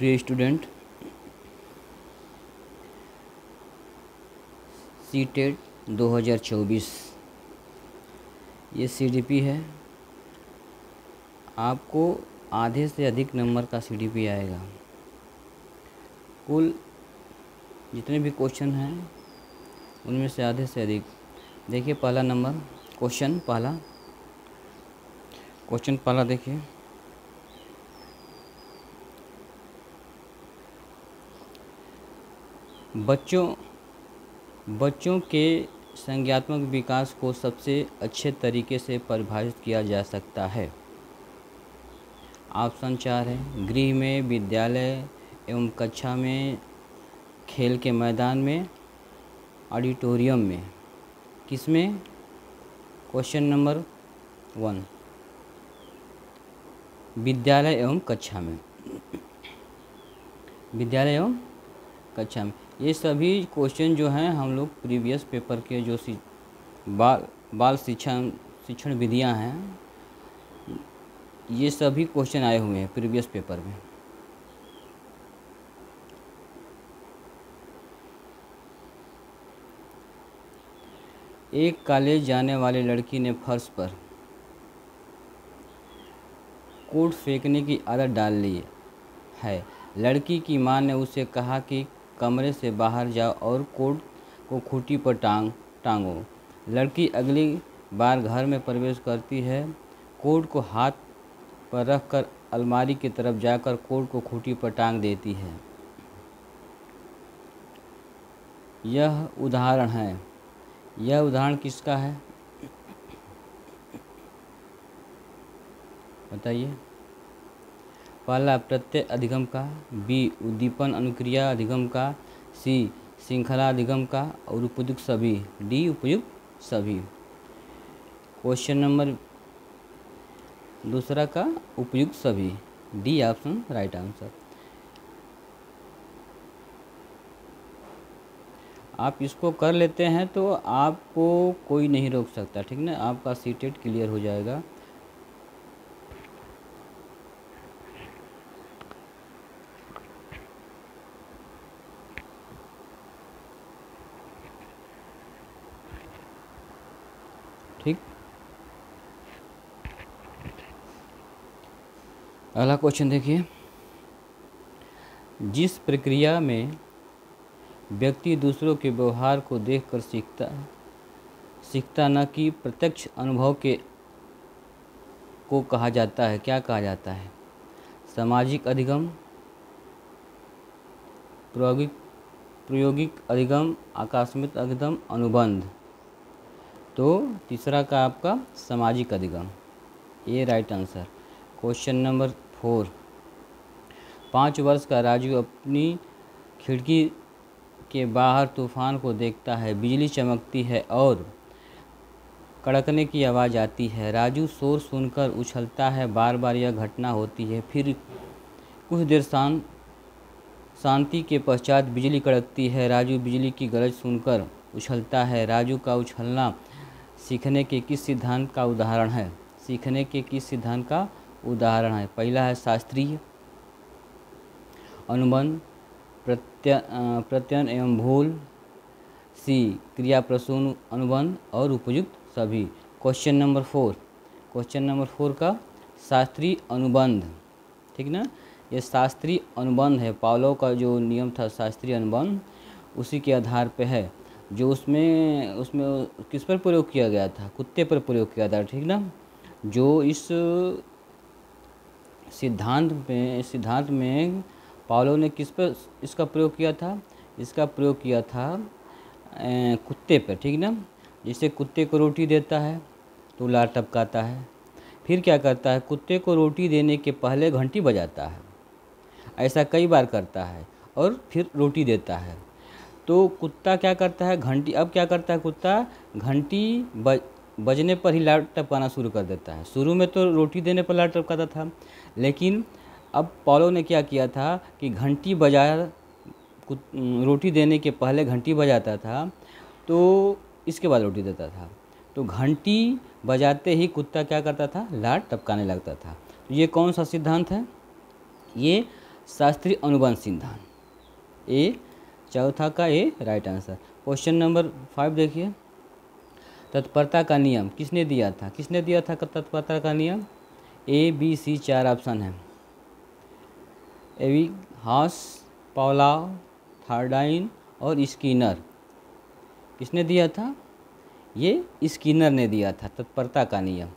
प्रिय student, CTET 2024 ये CDP है। आपको आधे से अधिक नंबर का सीडीपी आएगा। कुल जितने भी क्वेश्चन हैं उनमें से आधे से अधिक। देखिए पहला नंबर क्वेश्चन पहला देखिए। बच्चों के संज्ञानात्मक विकास को सबसे अच्छे तरीके से परिभाषित किया जा सकता है। ऑप्शन 4 है गृह में, विद्यालय एवं कक्षा में, खेल के मैदान में, ऑडिटोरियम में। किसमें? क्वेश्चन नंबर 1 विद्यालय एवं कक्षा में। विद्यालय एवं कक्षा में ये सभी क्वेश्चन जो हैं हम लोग प्रीवियस पेपर के जो बाल शिक्षण विधियां हैं, ये सभी क्वेश्चन आए हुए हैं प्रीवियस पेपर में। एक कॉलेज जाने वाली लड़की ने फर्श पर कोट फेंकने की आदत डाल ली है। लड़की की मां ने उसे कहा कि कमरे से बाहर जाओ और कोट को खूंटी पर टांगो। लड़की अगली बार घर में प्रवेश करती है, कोट को हाथ पर रखकर अलमारी की तरफ जाकर कोट को खूंटी पर टांग देती है। यह उदाहरण किसका है? बताइए। पहला प्रत्यय अधिगम का, बी उद्दीपन अनुक्रिया अधिगम का, सी श्रृंखला अधिगम का और उपयुक्त सभी, डी उपयुक्त सभी। क्वेश्चन नंबर दूसरा का उपयुक्त सभी, डी ऑप्शन राइट आंसर। आप इसको कर लेते हैं तो आपको कोई नहीं रोक सकता, ठीक ना। आपका सीटेट क्लियर हो जाएगा। ठीक। अगला क्वेश्चन देखिए। जिस प्रक्रिया में व्यक्ति दूसरों के व्यवहार को देखकर सीखता न कि प्रत्यक्ष अनुभव को कहा जाता है, क्या कहा जाता है? सामाजिक अधिगम, प्रायोगिक अधिगम, आकस्मिक अधिगम, अनुबंध। तो तीसरा का आपका सामाजिक अधिगम, ये राइट आंसर। क्वेश्चन नंबर 4 5 वर्ष का राजू अपनी खिड़की के बाहर तूफान को देखता है। बिजली चमकती है और कड़कने की आवाज़ आती है। राजू शोर सुनकर उछलता है। बार बार यह घटना होती है। फिर कुछ देर शांति के पश्चात बिजली कड़कती है। राजू बिजली की गरज सुनकर उछलता है। राजू का उछलना सीखने के किस सिद्धांत का उदाहरण है? सीखने के किस सिद्धांत का उदाहरण है? पहला है शास्त्रीय अनुबंध, प्रत्ययन एवं भूल, सी क्रिया प्रसून अनुबंध और उपयुक्त सभी। क्वेश्चन नंबर 4 का शास्त्रीय अनुबंध, ठीक ना। ये शास्त्रीय अनुबंध है। पावलोव का जो नियम था शास्त्रीय अनुबंध, उसी के आधार पे है। जो उसमें किस पर प्रयोग किया गया था? कुत्ते पर प्रयोग किया था, ठीक ना। जो इस सिद्धांत में पावलोव ने किस पर इसका प्रयोग किया था? इसका प्रयोग किया था कुत्ते पर, ठीक ना। जैसे कुत्ते को रोटी देता है तो लार टपकाता है, फिर क्या करता है? कुत्ते को रोटी देने के पहले घंटी बजाता है। ऐसा कई बार करता है और फिर रोटी देता है। तो कुत्ता क्या करता है? अब क्या करता है कुत्ता? घंटी बजने पर ही लार टपकाना शुरू कर देता है। शुरू में तो रोटी देने पर लार टपकाता था, लेकिन अब पावलोव ने क्या किया था कि घंटी रोटी देने के पहले घंटी बजाता था, तो इसके बाद रोटी देता था। तो घंटी बजाते ही कुत्ता क्या करता था? लार टपकाने लगता था। तो ये कौन सा सिद्धांत है? ये शास्त्रीय अनुबंध सिद्धांत। ए चौथा का ए राइट आंसर। क्वेश्चन नंबर 5 देखिए, तत्परता का नियम किसने दिया था? किसने दिया था तत्परता का नियम? ए बी सी 4 ऑप्शन है। एबिंगहॉस, पाउलाव, थार्डाइन और स्किनर। किसने दिया था? ये स्किनर ने दिया था तत्परता का नियम।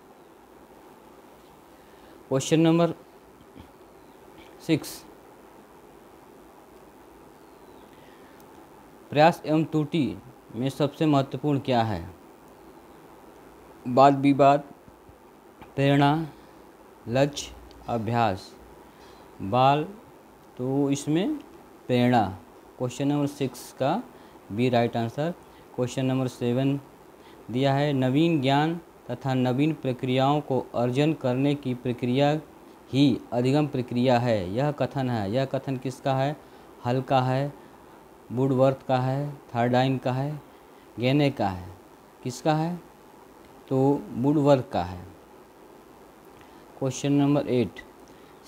क्वेश्चन नंबर 6, प्रयास एवं त्रुटि में सबसे महत्वपूर्ण क्या है? वाद विवाद, प्रेरणा, लक्ष्य, अभ्यास। बाल, तो इसमें प्रेरणा। क्वेश्चन नंबर 6 का B right answer. Question number 7 दिया है, नवीन ज्ञान तथा नवीन प्रक्रियाओं को अर्जन करने की प्रक्रिया ही अधिगम प्रक्रिया है। यह कथन है, यह कथन किसका है? हल का है, वुडवर्थ का है, थार्डाइन का है, गेने का है? किसका है? तो वुडवर्थ का है। क्वेश्चन नंबर 8,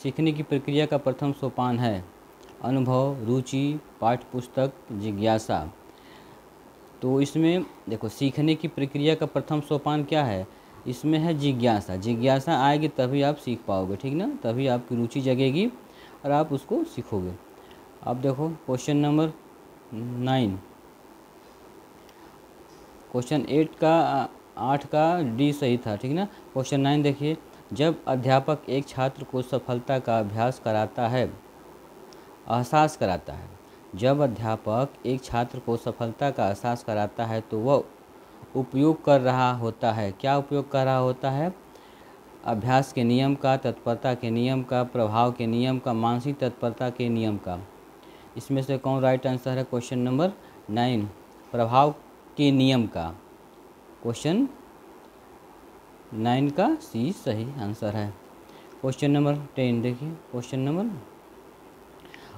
सीखने की प्रक्रिया का प्रथम सोपान है अनुभव, रुचि, पाठ्य पुस्तक, जिज्ञासा। तो इसमें देखो, सीखने की प्रक्रिया का प्रथम सोपान क्या है? इसमें है जिज्ञासा। जिज्ञासा आएगी तभी आप सीख पाओगे, ठीक ना? तभी आपकी रुचि जगेगी और आप उसको सीखोगे। अब देखो क्वेश्चन नंबर 9, क्वेश्चन 8 का डी सही था, ठीक ना? क्वेश्चन 9 देखिए, जब अध्यापक एक छात्र को सफलता का अभ्यास कराता है, एहसास कराता है, जब अध्यापक एक छात्र को सफलता का एहसास कराता है तो वह उपयोग कर रहा होता है। क्या उपयोग कर रहा होता है? अभ्यास के नियम का, तत्परता के नियम का, प्रभाव के नियम का, मानसिक तत्परता के नियम का। इसमें से कौन राइट आंसर है? क्वेश्चन नंबर 9 प्रभाव के नियम का। क्वेश्चन 9 का सी सही आंसर है। क्वेश्चन नंबर 10 देखिए, क्वेश्चन नंबर,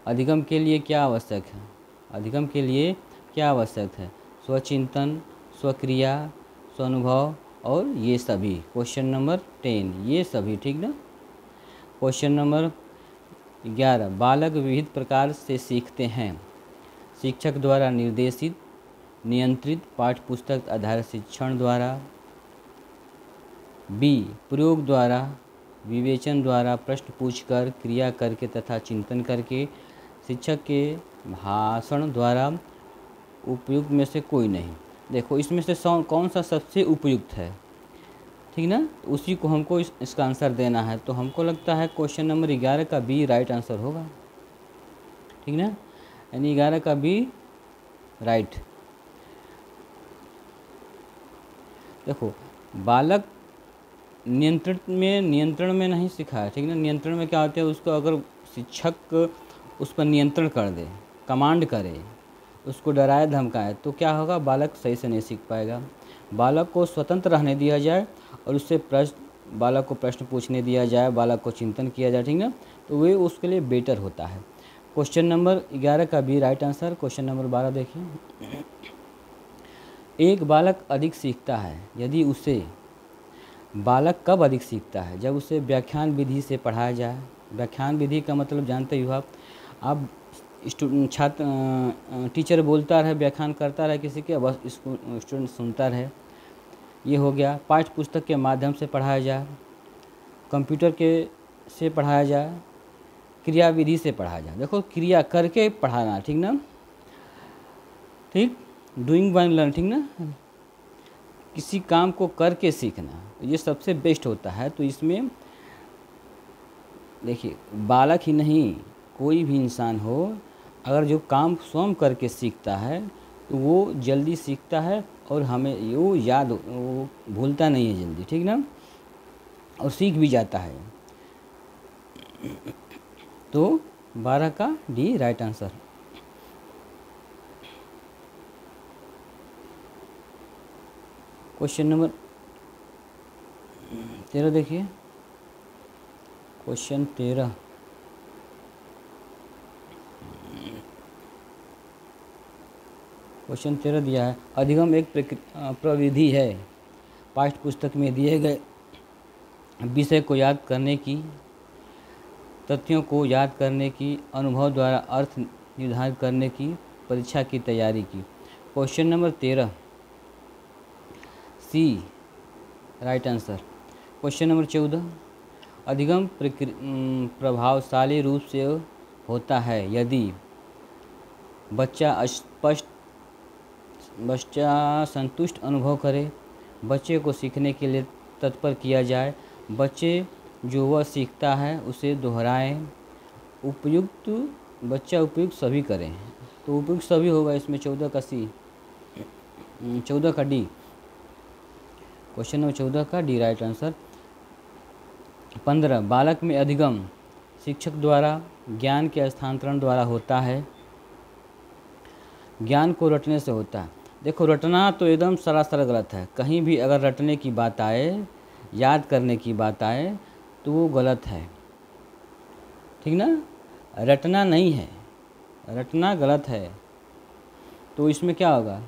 अधिगम के लिए क्या आवश्यक है? अधिगम के लिए क्या आवश्यक है? स्वचिंतन, स्वक्रिया, स्वानुभव और ये सभी। क्वेश्चन नंबर 10 ये सभी, ठीक ना? क्वेश्चन नंबर 11, बालक विविध प्रकार से सीखते हैं। शिक्षक द्वारा निर्देशित, नियंत्रित, पाठ्य पुस्तक आधारित शिक्षण द्वारा। बी प्रयोग द्वारा, विवेचन द्वारा, प्रश्न पूछकर, क्रिया करके तथा चिंतन करके। शिक्षक के भाषण द्वारा। उपयुक्त में से कोई नहीं। देखो इसमें से कौन सा सबसे उपयुक्त है, ठीक ना? उसी को हमको इसका आंसर देना है। तो हमको लगता है क्वेश्चन नंबर 11 का बी राइट आंसर होगा, ठीक ना? यानी 11 का बी राइट। देखो बालक नियंत्रण में नहीं सीखा है, ठीक ना? नियंत्रण में क्या होता है, उसको अगर शिक्षक उस पर नियंत्रण कर दे, कमांड करे, उसको डराए धमकाए तो क्या होगा? बालक सही से नहीं सीख पाएगा। बालक को स्वतंत्र रहने दिया जाए और उससे बालक को प्रश्न पूछने दिया जाए, बालक को चिंतन किया जाए, ठीक ना? तो वे उसके लिए बेटर होता है। क्वेश्चन नंबर 11 का B right answer. Question number 12 देखिए, एक बालक अधिक सीखता है यदि उसे, बालक कब अधिक सीखता है? जब उसे व्याख्यान विधि से पढ़ाया जाए। व्याख्यान विधि का मतलब जानते ही हो आप छात्र टीचर बोलता रहे, व्याख्यान करता रहे किसी के, बस स्टूडेंट सुनता रहे, ये हो गया। पाठ्य पुस्तक के माध्यम से पढ़ाया जाए, कंप्यूटर के से पढ़ाया जाए, क्रिया विधि से पढ़ाया जाए। देखो क्रिया करके पढ़ाना, ठीक ना? ठीक, डूइंग बाय लर्निंग, ठीक ना? किसी काम को करके सीखना, ये सबसे बेस्ट होता है। तो इसमें देखिए बालक ही नहीं, कोई भी इंसान हो, अगर जो काम स्वयं करके सीखता है तो वो जल्दी सीखता है और हमें वो याद, वो भूलता नहीं है जल्दी, ठीक ना? और सीख भी जाता है। तो 12 का D right answer. Question number 13 देखिए, क्वेश्चन 13, क्वेश्चन 13 दिया है, अधिगम एक प्रविधि है। पाठ्य पुस्तक में दिए गए विषय को याद करने की तथ्यों को याद करने की, अनुभव द्वारा अर्थ निर्धारित करने की, परीक्षा की तैयारी की। क्वेश्चन नंबर 13 सी राइट आंसर। क्वेश्चन नंबर 14 अधिगम प्रभावशाली रूप से होता है यदि बच्चा संतुष्ट अनुभव करे, बच्चे को सीखने के लिए तत्पर किया जाए, बच्चे जो वह सीखता है उसे दोहराएं, बच्चा उपयुक्त सभी करें। तो उपयुक्त सभी होगा इसमें 14 का सी, 14 का डी। क्वेश्चन नंबर 14 का डी राइट आंसर। 15 बालक में अधिगम शिक्षक द्वारा ज्ञान के हस्तांतरण द्वारा होता है, ज्ञान को रटने से होता है। देखो रटना तो एकदम सरासर गलत है, कहीं भी अगर रटने की बात आए, याद करने की बात आए तो वो गलत है, ठीक ना। रटना नहीं है, रटना गलत है। तो इसमें क्या होगा,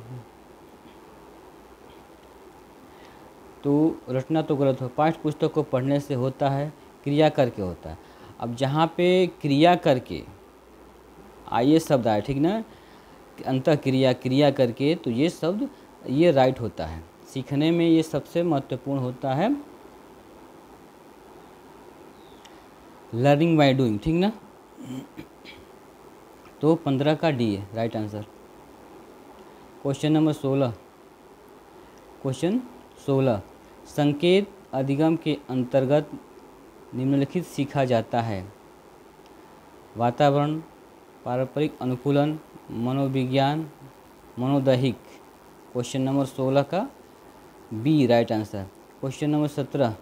तो रटना तो गलत हो। पाठ्य पुस्तक को पढ़ने से होता है, क्रिया करके होता है। अब जहाँ पे क्रिया करके ये शब्द आए, ठीक ना, अंतः क्रिया, क्रिया करके, तो ये शब्द ये राइट होता है। सीखने में ये सबसे महत्वपूर्ण होता है, लर्निंग बाय डूइंग, ठीक ना। तो 15 का डी है right answer. Question number 16, question 16 संकेत अधिगम के अंतर्गत निम्नलिखित सीखा जाता है, वातावरण, पारंपरिक अनुकूलन, मनोविज्ञान, मनोदैहिक। क्वेश्चन नंबर 16 का B right answer. Question number 17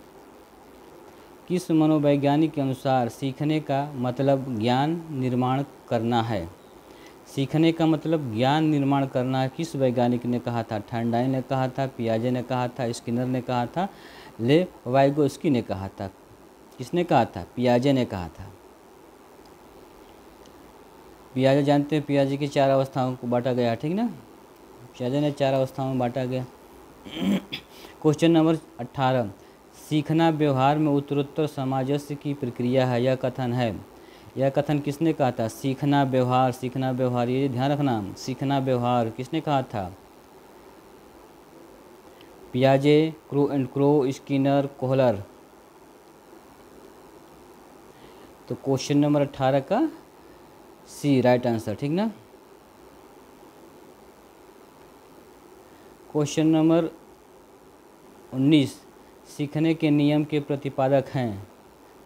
किस मनोवैज्ञानिक के अनुसार सीखने का मतलब ज्ञान निर्माण करना है। सीखने का मतलब ज्ञान निर्माण करना है, किस वैज्ञानिक ने कहा था। थर्नडाइन ने कहा था, पियाजे ने कहा था, स्किनर ने कहा था, ले वाइगोस्की ने कहा था। किसने कहा था, पियाजे ने कहा था। पियाजे जानते हैं, पियाजे की 4 अवस्थाओं को बांटा गया, ठीक ना। पियाजे ने 4 अवस्थाओं में बांटा गया। क्वेश्चन नंबर 18 सीखना व्यवहार में उत्तरोत्तर सामंजस्य की प्रक्रिया है, यह कथन है। यह कथन किसने कहा था, सीखना व्यवहार, सीखना व्यवहार, ये ध्यान रखना, सीखना व्यवहार किसने कहा था, पियाजे, Crow and Crow, Skinner, Kohler. तो क्वेश्चन नंबर 18 का सी राइट आंसर, ठीक ना। क्वेश्चन नंबर 19 सीखने के नियम के प्रतिपादक हैं।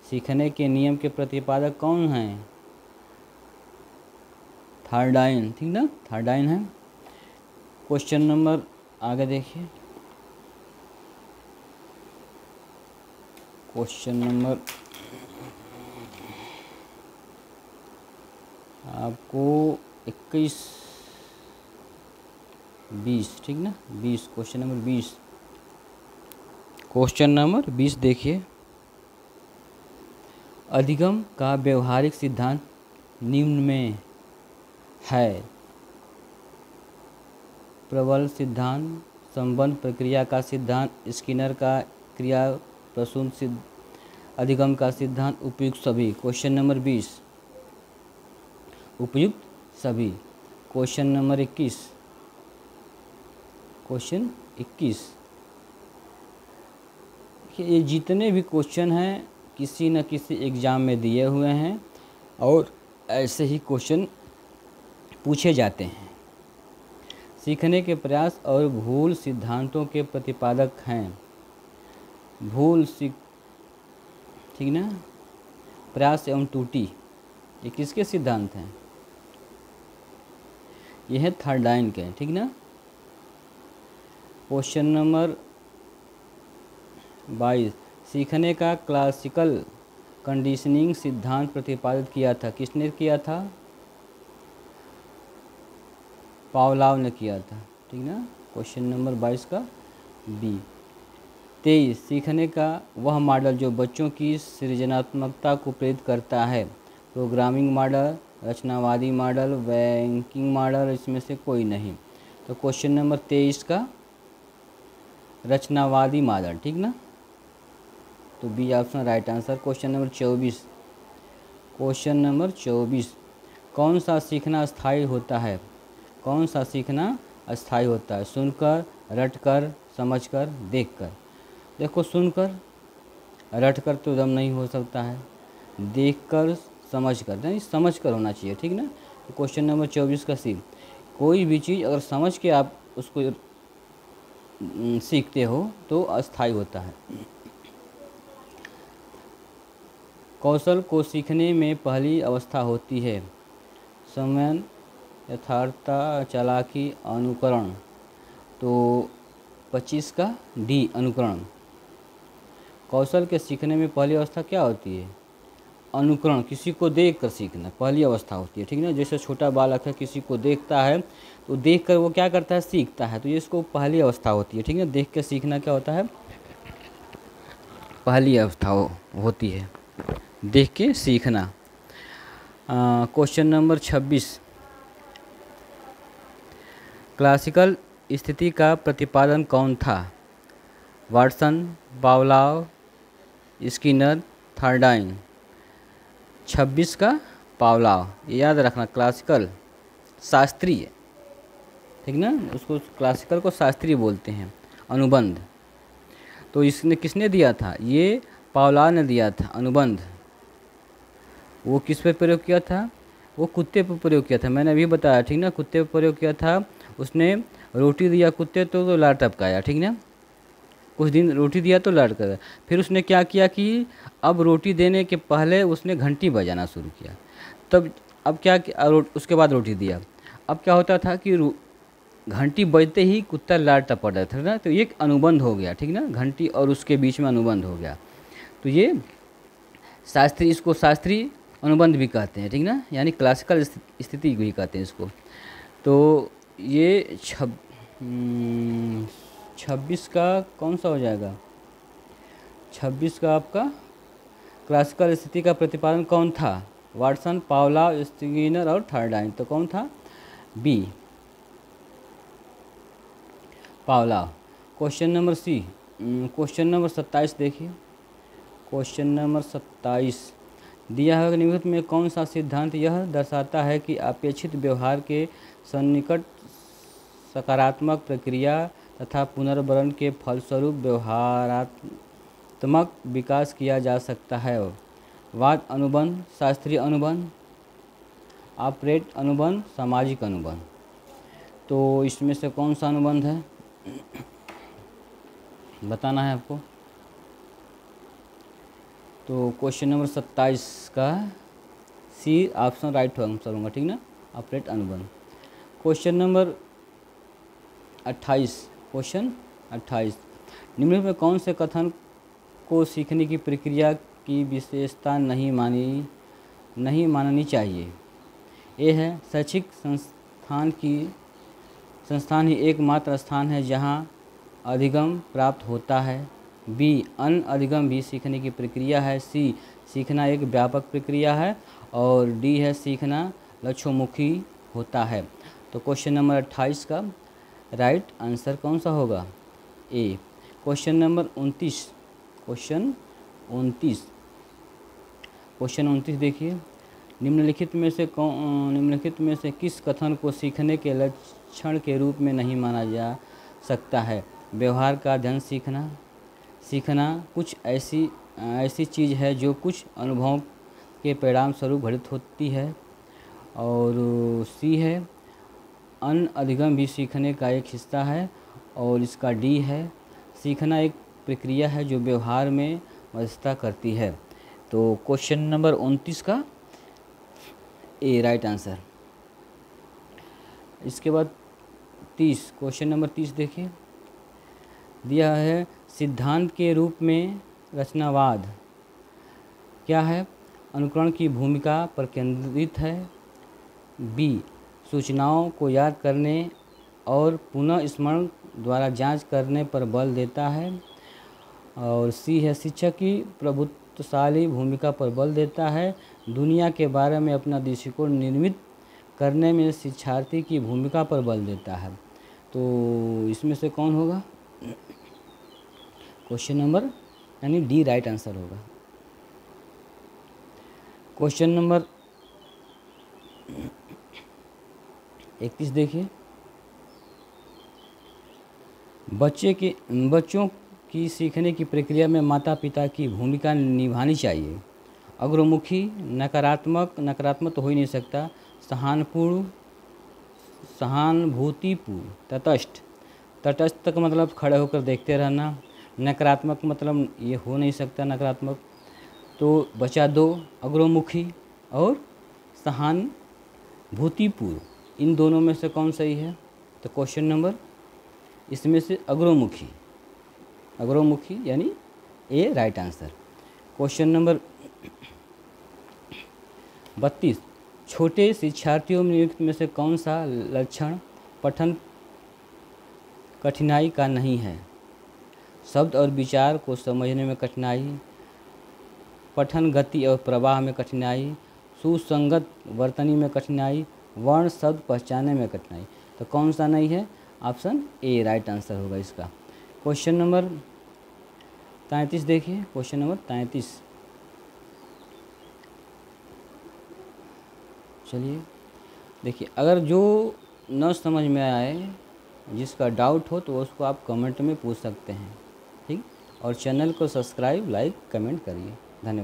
सीखने के नियम के प्रतिपादक कौन हैं, थर्नडाइन, ठीक ना, थर्नडाइन है। क्वेश्चन नंबर आगे देखिए, क्वेश्चन नंबर आपको 21 20, ठीक ना, 20। क्वेश्चन नंबर 20, क्वेश्चन नंबर 20 देखिए, अधिगम का व्यवहारिक सिद्धांत निम्न में है, प्रबल सिद्धांत, संबंध प्रक्रिया का सिद्धांत, स्किनर का क्रिया प्रसून सिद्ध, अधिगम का सिद्धांत, उपयुक्त सभी। क्वेश्चन नंबर 20 उपयुक्त सभी। क्वेश्चन नंबर 21, क्वेश्चन 21 ये जितने भी क्वेश्चन हैं किसी न किसी एग्ज़ाम में दिए हुए हैं और ऐसे ही क्वेश्चन पूछे जाते हैं। सीखने के प्रयास और भूल सिद्धांतों के प्रतिपादक हैं। भूल ठीक ना, प्रयास एवं त्रुटि ये किसके सिद्धांत हैं, ये है थर्नडाइन के, ठीक ना। क्वेश्चन नंबर 22 सीखने का क्लासिकल कंडीशनिंग सिद्धांत प्रतिपादित किया था, किसने किया था, पावलाव ने किया था, ठीक ना। क्वेश्चन नंबर 22 का बी। 23 सीखने का वह मॉडल जो बच्चों की सृजनात्मकता को प्रेरित करता है, प्रोग्रामिंग मॉडल, रचनावादी मॉडल, बैंकिंग मॉडल, इसमें से कोई नहीं। तो क्वेश्चन नंबर 23 का रचनावादी मॉडल, ठीक ना, तो B option right answer. Question number 24 question number 24, कौन सा सीखना अस्थायी होता है? कौन सा सीखना अस्थायी होता है? सुनकर, रटकर, समझकर, देखकर। देखो, सुनकर, रटकर तो एकदम नहीं हो सकता है, देखकर, समझकर, नहीं समझकर होना चाहिए, ठीक ना। तो क्वेश्चन नंबर 24 का सी, कोई भी चीज़ अगर समझ के आप उसको सीखते हो तो अस्थायी होता है। कौशल को सीखने में पहली अवस्था होती है संयम, यथार्थता, चालाकी, अनुकरण। तो 25 का डी, अनुकरण। कौशल के सीखने में पहली अवस्था क्या होती है? अनुकरण, किसी को देख कर सीखना पहली अवस्था होती है, ठीक ना। जैसे छोटा बालक है, किसी को देखता है तो देख कर वो क्या करता है? सीखता है। तो ये इसको पहली अवस्था होती है, ठीक है। देख के सीखना क्या होता है? पहली अवस्था होती है, देख के सीखना। क्वेश्चन नंबर 26, क्लासिकल स्थिति का प्रतिपादन कौन था? Watson, Pavlov, Skinner, थार्डाइन। 26 का पावलोव, ये याद रखना। क्लासिकल शास्त्रीय, ठीक ना, उसको क्लासिकल को शास्त्रीय बोलते हैं। अनुबंध, तो इसने किसने दिया था? ये पावलोव ने दिया था अनुबंध। वो किस पे प्रयोग किया था? वो कुत्ते पर प्रयोग किया था, मैंने अभी बताया, ठीक ना। कुत्ते पर प्रयोग किया था। उसने रोटी दिया कुत्ते तो लार टपकाया, ठीक ना। कुछ दिन रोटी दिया तो लार कर, फिर उसने क्या किया कि अब रोटी देने के पहले उसने घंटी बजाना शुरू किया। तब अब क्या उसके बाद रोटी दिया। अब क्या होता था कि घंटी बजते ही कुत्ता लार टपक रहा था ना, तो एक अनुबंध हो गया, ठीक ना। घंटी और उसके बीच में अनुबंध हो गया। तो ये शास्त्रीय, इसको शास्त्रीय अनुबंध भी कहते हैं, ठीक ना, यानी क्लासिकल स्थिति भी कहते हैं इसको। तो ये 26 का कौन सा हो जाएगा? 26 का आपका क्लासिकल स्थिति का प्रतिपादन कौन था? वाटसन, पावलोव, स्किनर और थार्डाइन। तो कौन था? B, Pavlov. Question number C, question number 27 देखिए। क्वेश्चन नंबर 27, दिया है निम्नलिखित में कौन सा सिद्धांत यह दर्शाता है कि अपेक्षित व्यवहार के सन्निकट सकारात्मक प्रक्रिया तथा पुनर्वरण के फलस्वरूप व्यवहारात्मक विकास किया जा सकता है? वाद अनुबंध, शास्त्रीय अनुबंध, ऑपरेट अनुबंध, सामाजिक अनुबंध। तो इसमें से कौन सा अनुबंध है बताना है आपको। तो क्वेश्चन नंबर 27 का सी ऑप्शन राइट आंसर होगा, ठीक ना, ऑपरेट अनुबंध। क्वेश्चन नंबर 28, क्वेश्चन 28, निम्नलिखित में कौन से कथन को सीखने की प्रक्रिया की विशेषता नहीं माननी चाहिए? ए है शैक्षिक संस्थान ही एकमात्र स्थान है जहां अधिगम प्राप्त होता है। बी, अन्य अधिगम भी सीखने की प्रक्रिया है। सी, सीखना एक व्यापक प्रक्रिया है। और डी है सीखना लक्ष्योन्मुखी होता है। तो क्वेश्चन नंबर 28 का राइट आंसर कौन सा होगा? ए। क्वेश्चन नंबर 29, क्वेश्चन 29 देखिए। निम्नलिखित में से किस कथन को सीखने के लक्षण के रूप में नहीं माना जा सकता है? व्यवहार का अध्ययन सीखना कुछ ऐसी चीज़ है जो कुछ अनुभवों के परिणाम स्वरूप घटित होती है। और सी है अन्य अधिगम भी सीखने का एक हिस्सा है। और इसका डी है सीखना एक प्रक्रिया है जो व्यवहार में मध्यस्थता करती है। तो क्वेश्चन नंबर 29 का ए राइट आंसर। इसके बाद 30, क्वेश्चन नंबर 30 देखिए। दिया है सिद्धांत के रूप में रचनावाद क्या है? अनुकरण की भूमिका पर केंद्रित है। बी, सूचनाओं को याद करने और पुनः स्मरण द्वारा जांच करने पर बल देता है। और सी है शिक्षक की प्रभुत्वशाली भूमिका पर बल देता है। दुनिया के बारे में अपना दृष्टिकोण निर्मित करने में शिक्षार्थी की भूमिका पर बल देता है। तो इसमें से कौन होगा? क्वेश्चन नंबर यानी डी राइट आंसर होगा। क्वेश्चन नंबर 31 देखिए, बच्चों की सीखने की प्रक्रिया में माता पिता की भूमिका निभानी चाहिए। अग्रमुखी, नकारात्मक तो हो ही नहीं सकता, सहानुभूतिपूर्ण, तटस्थ का मतलब खड़े होकर देखते रहना, नकारात्मक मतलब ये हो नहीं सकता नकारात्मक। तो बचा दो, अग्रमुखी और सहानुभूतिपूर्ण, इन दोनों में से कौन सही है? तो क्वेश्चन नंबर इसमें से अग्रमुखी यानी ए राइट आंसर। क्वेश्चन नंबर 32, छोटे शिक्षार्थियों में निम्नलिखित में से कौन सा लक्षण पठन कठिनाई का नहीं है? शब्द और विचार को समझने में कठिनाई, पठन गति और प्रवाह में कठिनाई, सुसंगत वर्तनी में कठिनाई, वर्ण शब्द पहचानने में कठिनाई। तो कौन सा नहीं है? ऑप्शन ए राइट आंसर होगा इसका। क्वेश्चन नंबर 33 देखिए, क्वेश्चन नंबर 33। चलिए देखिए, अगर जो न समझ में आए, जिसका डाउट हो, तो उसको आप कमेंट में पूछ सकते हैं, ठीक। और चैनल को सब्सक्राइब, लाइक, कमेंट करिए। धन्यवाद।